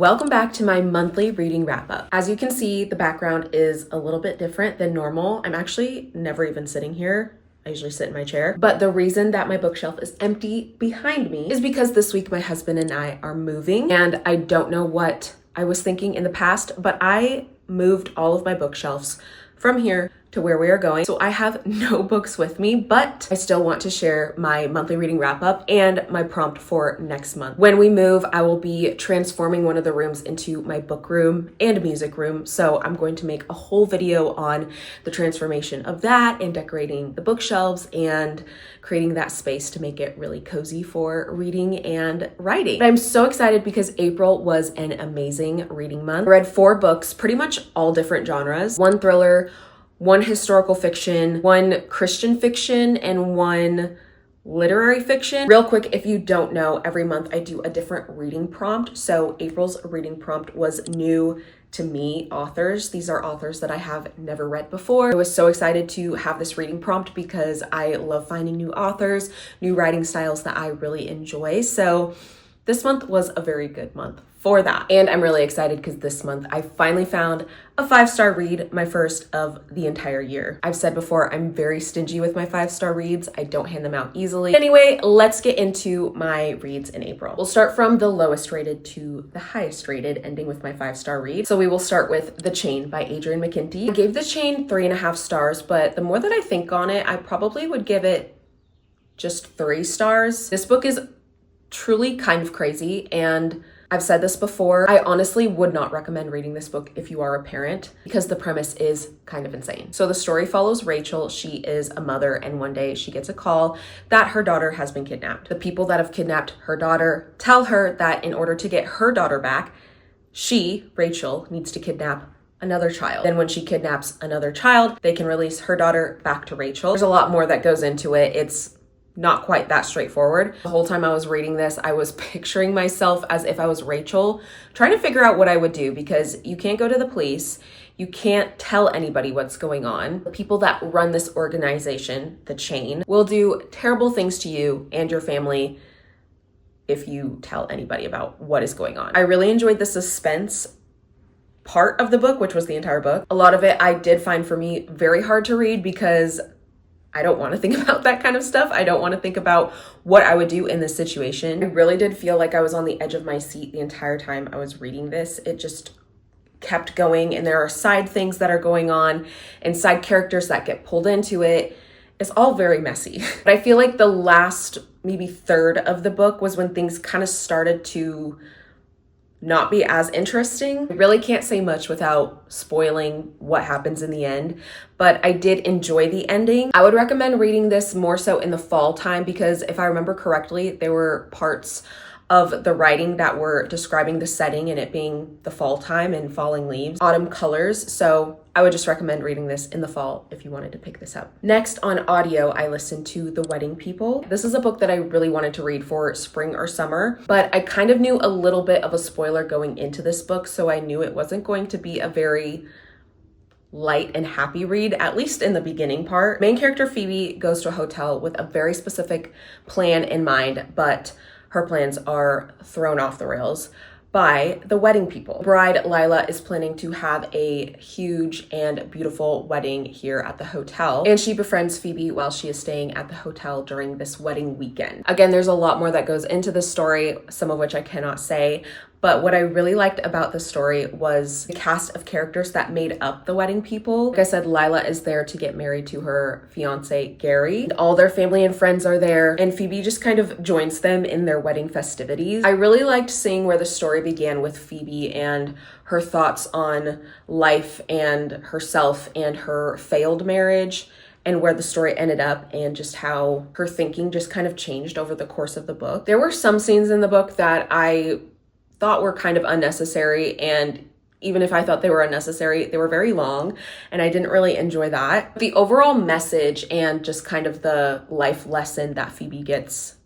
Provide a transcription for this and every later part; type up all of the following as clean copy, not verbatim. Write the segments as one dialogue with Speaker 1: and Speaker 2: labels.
Speaker 1: Welcome back to my monthly reading wrap up. As you can see, the background is a little bit different than normal. I'm actually never even sitting here. I usually sit in my chair. But the reason that my bookshelf is empty behind me is because this week my husband and I are moving, and I don't know what I was thinking in the past, but I moved all of my bookshelves from here to where we are going. So I have no books with me, but I still want to share my monthly reading wrap up and my prompt for next month. When we move, I will be transforming one of the rooms into my book room and music room. So I'm going to make a whole video on the transformation of that and decorating the bookshelves and creating that space to make it really cozy for reading and writing. But I'm so excited because April was an amazing reading month. I read 4 books, pretty much all different genres, 1 thriller, 1 historical fiction, 1 Christian fiction, and 1 literary fiction. Real quick, if you don't know, every month I do a different reading prompt. So April's reading prompt was new to me authors. These are authors that I have never read before. I was so excited to have this reading prompt because I love finding new authors, new writing styles that I really enjoy. So this month was a very good month for that. And I'm really excited because this month I finally found a 5-star read, my first of the entire year. I've said before, I'm very stingy with my 5-star reads. I don't hand them out easily. Anyway, let's get into my reads in April. We'll start from the lowest rated to the highest rated, ending with my 5-star read. So we will start with The Chain by Adrian McKinty. I gave The Chain 3.5 stars, but the more that I think on it, I probably would give it just 3 stars. This book is truly kind of crazy, and I've said this before, I honestly would not recommend reading this book if you are a parent because the premise is kind of insane. So the story follows Rachel. She is a mother, and one day she gets a call that her daughter has been kidnapped. The people that have kidnapped her daughter tell her that in order to get her daughter back, she, Rachel, needs to kidnap another child. Then when she kidnaps another child, they can release her daughter back to Rachel. There's a lot more that goes into it. It's not quite that straightforward. The whole time I was reading this, I was picturing myself as if I was Rachel, trying to figure out what I would do because you can't go to the police. You can't tell anybody what's going on. The people that run this organization, The Chain, will do terrible things to you and your family if you tell anybody about what is going on. I really enjoyed the suspense part of the book, which was the entire book. A lot of it I did find for me very hard to read because I don't want to think about that kind of stuff. I don't want to think about what I would do in this situation. I really did feel like I was on the edge of my seat the entire time I was reading this. It just kept going, and there are side things that are going on and side characters that get pulled into it. It's all very messy. But I feel like the last maybe third of the book was when things kind of started to not be as interesting. I really can't say much without spoiling what happens in the end, but I did enjoy the ending. I would recommend reading this more so in the fall time because if I remember correctly, there were parts of the writing that were describing the setting and it being the fall time and falling leaves, autumn colors. So I would just recommend reading this in the fall if you wanted to pick this up. Next on audio, I listened to The Wedding People. This is a book that I really wanted to read for spring or summer, but I kind of knew a little bit of a spoiler going into this book, so I knew it wasn't going to be a very light and happy read, at least in the beginning part. Main character Phoebe goes to a hotel with a very specific plan in mind, but her plans are thrown off the rails by the wedding people. Bride Lila is planning to have a huge and beautiful wedding here at the hotel, and she befriends Phoebe while she is staying at the hotel during this wedding weekend. Again, there's a lot more that goes into the story, some of which I cannot say, but what I really liked about the story was the cast of characters that made up the wedding people. Like I said, Lila is there to get married to her fiance, Gary. All their family and friends are there, and Phoebe just kind of joins them in their wedding festivities. I really liked seeing where the story began with Phoebe and her thoughts on life and herself and her failed marriage, and where the story ended up and just how her thinking just kind of changed over the course of the book. There were some scenes in the book that I thought were kind of unnecessary, and even if I thought they were unnecessary, they were very long, and I didn't really enjoy that. The overall message and just kind of the life lesson that Phoebe gets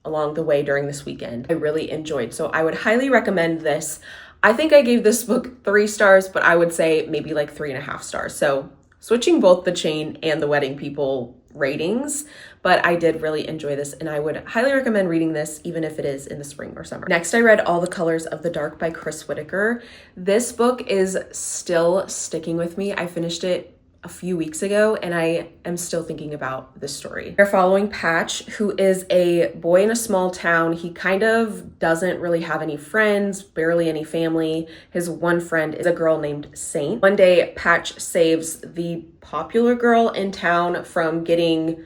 Speaker 1: along the way during this weekend, I really enjoyed. So I would highly recommend this. I think I gave this book 3 stars, but I would say maybe like 3.5 stars. So switching both The Chain and The Wedding People ratings, but I did really enjoy this and I would highly recommend reading this even if it is in the spring or summer. Next, I read All the Colors of the Dark by Chris Whitaker. This book is still sticking with me. I finished it a few weeks ago and I am still thinking about this story. We're following Patch, who is a boy in a small town. He kind of doesn't really have any friends, barely any family. His one friend is a girl named Saint. One day, Patch saves the popular girl in town from getting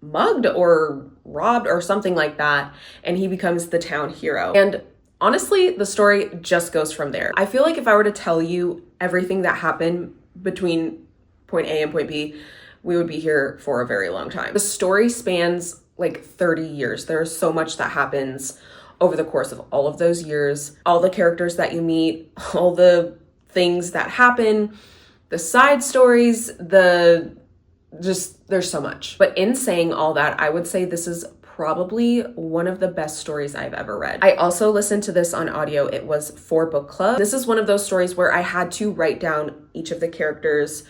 Speaker 1: mugged or robbed or something like that, and he becomes the town hero. And honestly, the story just goes from there. I feel like if I were to tell you everything that happened between point A and point B, we would be here for a very long time. The story spans like 30 years. There's so much that happens over the course of all of those years. All the characters that you meet, all the things that happen, the side stories, there's so much. But in saying all that, I would say this is probably one of the best stories I've ever read. I also listened to this on audio. It was for book club. This is one of those stories where I had to write down each of the characters,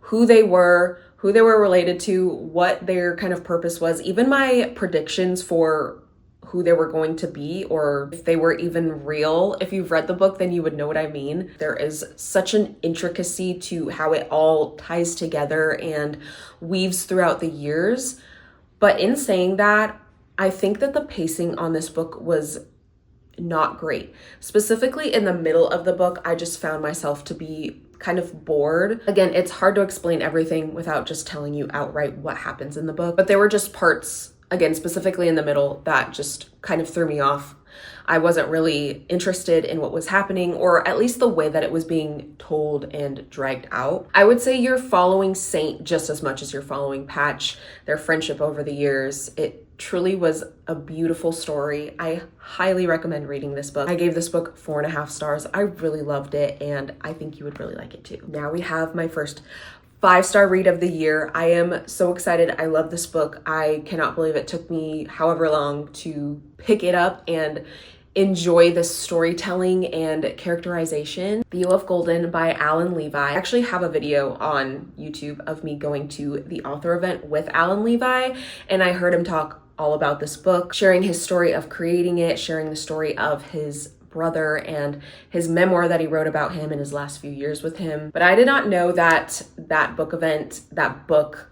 Speaker 1: who they were related to, what their kind of purpose was, even my predictions for who they were going to be or if they were even real. If you've read the book, then you would know what I mean. There is such an intricacy to how it all ties together and weaves throughout the years. But in saying that, I think that the pacing on this book was not great. Specifically in the middle of the book, I just found myself to be kind of bored. Again, it's hard to explain everything without just telling you outright what happens in the book, but there were just parts, again, specifically in the middle, that just kind of threw me off. I wasn't really interested in what was happening, or at least the way that it was being told and dragged out. I would say you're following Saint just as much as you're following Patch, their friendship over the years. It truly was a beautiful story. I highly recommend reading this book. I gave this book 4.5 stars. I really loved it, and I think you would really like it too. Now we have my first 5-star read of the year. I am so excited. I love this book. I cannot believe it took me however long to pick it up and enjoy the storytelling and characterization. Theo of Golden by Alan Levi. I actually have a video on YouTube of me going to the author event with Alan Levi, and I heard him talk all about this book, sharing his story of creating it, sharing the story of his brother and his memoir that he wrote about him in his last few years with him. But I did not know that that book event, that book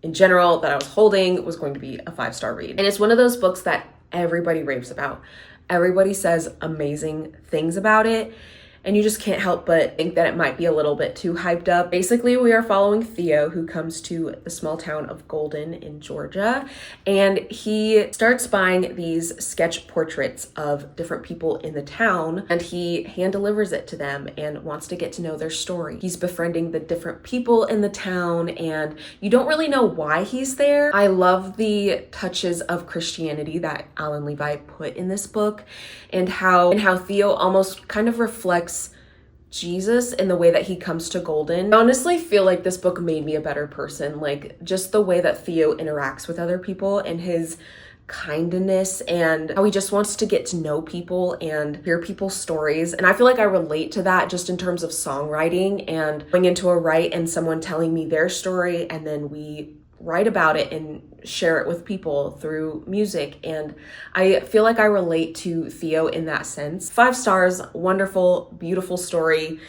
Speaker 1: in general that I was holding, was going to be a 5-star read. And it's one of those books that everybody raves about. Everybody says amazing things about it, and you just can't help but think that it might be a little bit too hyped up. Basically, we are following Theo, who comes to the small town of Golden in Georgia, and he starts buying these sketch portraits of different people in the town, and he hand delivers it to them and wants to get to know their story. He's befriending the different people in the town, and you don't really know why he's there. I love the touches of Christianity that Alan Levi put in this book, and how Theo almost kind of reflects Jesus in the way that he comes to Golden. I honestly feel like this book made me a better person. Like, just the way that Theo interacts with other people and his kindness and how he just wants to get to know people and hear people's stories. And I feel like I relate to that just in terms of songwriting and going into a write and someone telling me their story, and then we write about it and share it with people through music. And I feel like I relate to Theo in that sense. 5 stars, wonderful, beautiful story.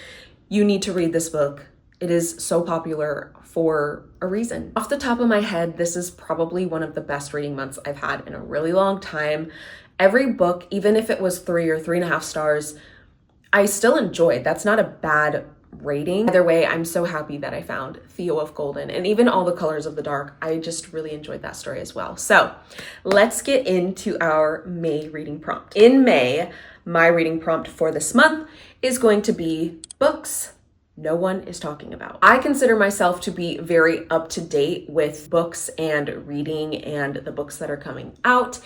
Speaker 1: You need to read this book. It is so popular for a reason. Off the top of my head, this is probably one of the best reading months I've had in a really long time. Every book, even if it was 3 or 3.5 stars, I still enjoyed. That's not a bad rating. Either way, I'm so happy that I found Theo of Golden, and even All the Colors of the Dark. I just really enjoyed that story as well. So let's get into our May reading prompt. In May, my reading prompt for this month is going to be books no one is talking about. I consider myself to be very up to date with books and reading and the books that are coming out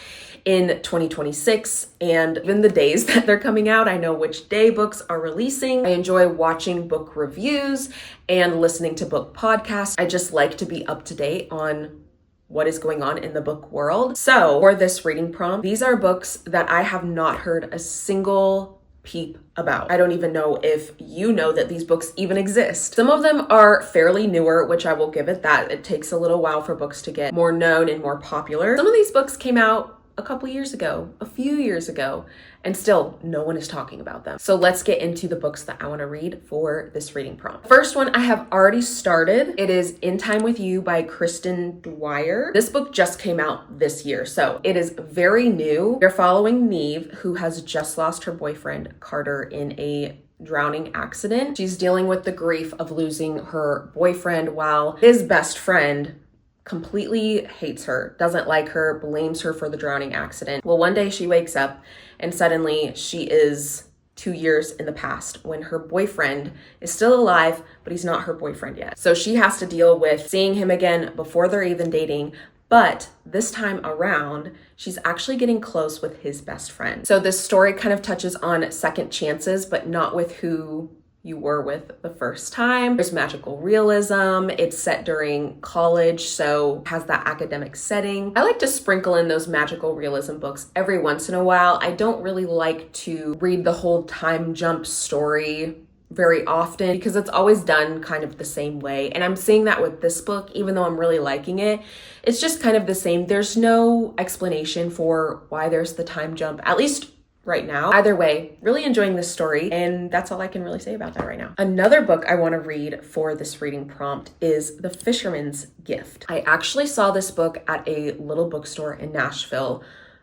Speaker 1: in 2026 and even the days that they're coming out. I know which day books are releasing. I enjoy watching book reviews and listening to book podcasts. I just like to be up to date on what is going on in the book world. So for this reading prompt, these are books that I have not heard a single peep about. I don't even know if you know that these books even exist. Some of them are fairly newer, which I will give it that. It takes a little while for books to get more known and more popular. Some of these books came out a couple years ago, a few years ago, and still no one is talking about them. So let's get into the books that I want to read for this reading prompt. First one I have already started. It is In Time With You by Kristen Dwyer. This book just came out this year, so it is very new. They're following Neve, who has just lost her boyfriend Carter in a drowning accident. She's dealing with the grief of losing her boyfriend while his best friend completely hates her, doesn't like her, blames her for the drowning accident. Well, one day she wakes up and suddenly she is 2 years in the past when her boyfriend is still alive, but he's not her boyfriend yet. So she has to deal with seeing him again before they're even dating. But this time around, she's actually getting close with his best friend. So this story kind of touches on second chances, but not with who you were with the first time. There's magical realism. It's set during college, so has that academic setting. I like to sprinkle in those magical realism books every once in a while. I don't really like to read the whole time jump story very often because it's always done kind of the same way. And I'm seeing that with this book, even though I'm really liking it, it's just kind of the same. There's no explanation for why there's the time jump, at least right now. Either way, really enjoying this story, and that's all I can really say about that right now. Another book I want to read for this reading prompt is The Fisherman's Gift. I actually saw this book at a little bookstore in Nashville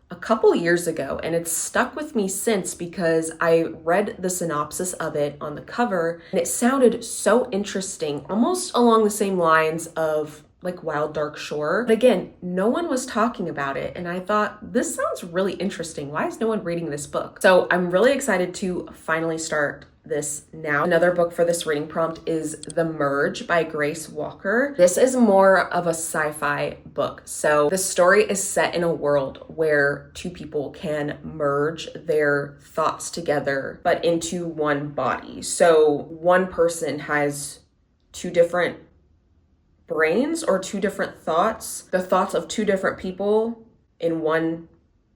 Speaker 1: a couple years ago, and it's stuck with me since because I read the synopsis of it on the cover, and it sounded so interesting, almost along the same lines of like Wild Dark Shore. But again, no one was talking about it. And I thought, this sounds really interesting. Why is no one reading this book? So I'm really excited to finally start this now. Another book for this reading prompt is The Merge by Grace Walker. This is more of a sci-fi book. So the story is set in a world where two people can merge their thoughts together, but into one body. So one person has two different brains or two different thoughts, the thoughts of two different people in one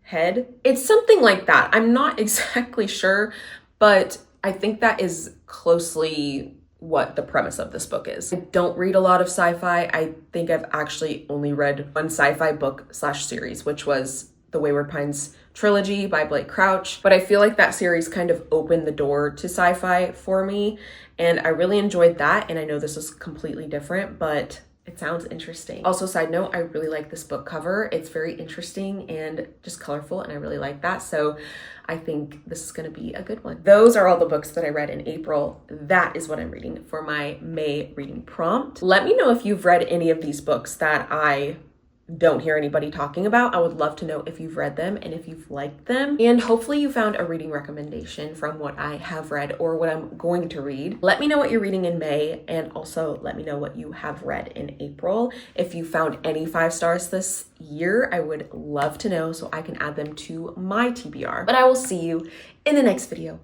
Speaker 1: head. It's something like that. I'm not exactly sure, but I think that is closely what the premise of this book is. I don't read a lot of sci-fi. I think I've actually only read one sci-fi book / series, which was the Wayward Pines trilogy by Blake Crouch. But I feel like that series kind of opened the door to sci-fi for me, and I really enjoyed that. And I know this is completely different, but it sounds interesting. Also, side note, I really like this book cover. It's very interesting and just colorful, and I really like that. So I think this is gonna be a good one. Those are all the books that I read in April. That is what I'm reading for my May reading prompt. Let me know if you've read any of these books that I don't hear anybody talking about. I would love to know if you've read them and if you've liked them. And hopefully you found a reading recommendation from what I have read or what I'm going to read. Let me know what you're reading in May, and also let me know what you have read in April. If you found any 5 stars this year, I would love to know so I can add them to my TBR. But I will see you in the next video.